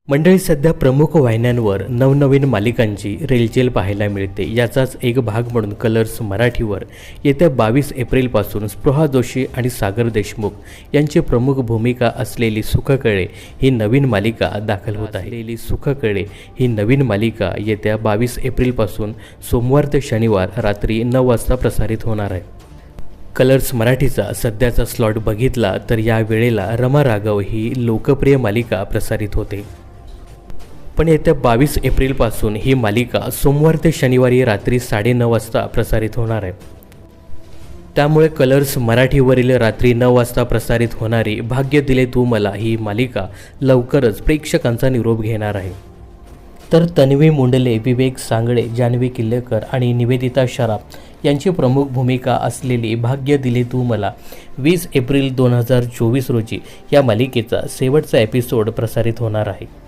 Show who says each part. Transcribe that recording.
Speaker 1: मंडळी, सध्या प्रमुख वाहिन्यांवर नवनवीन मालिकांची रेलचेल पाहायला मिळते. याचाच एक भाग म्हणून कलर्स मराठीवर येत्या 22 एप्रिलपासून स्पृहा जोशी आणि सागर देशमुख यांची प्रमुख भूमिका असलेली सुखकळे ही नवीन मालिका दाखल होत आहे. सुखकळे ही नवीन मालिका येत्या 22 एप्रिलपासून सोमवार ते शनिवार रात्री 9 वाजता प्रसारित होणार आहे. कलर्स मराठीचा सध्याचा स्लॉट बघितला तर या वेळेला रमा राघव ही लोकप्रिय मालिका प्रसारित होते. पण येत्या 22 एप्रिलपासून ही मालिका सोमवार ते शनिवारी रात्री 9:30 वाजता प्रसारित होणार आहे. त्यामुळे कलर्स मराठीवरील रात्री 9 वाजता प्रसारित होणारी भाग्य दिले तू मला ही मालिका लवकरच प्रेक्षकांचा निरोप घेणार आहे. तर तन्वी मुंडले, विवेक सांगळे, जान्हवी किल्लेकर आणि निवेदिता शराफ यांची प्रमुख भूमिका असलेली भाग्य दिले तू मला 20 एप्रिल 2024 रोजी या मालिकेचा शेवटचा एपिसोड प्रसारित होणार आहे.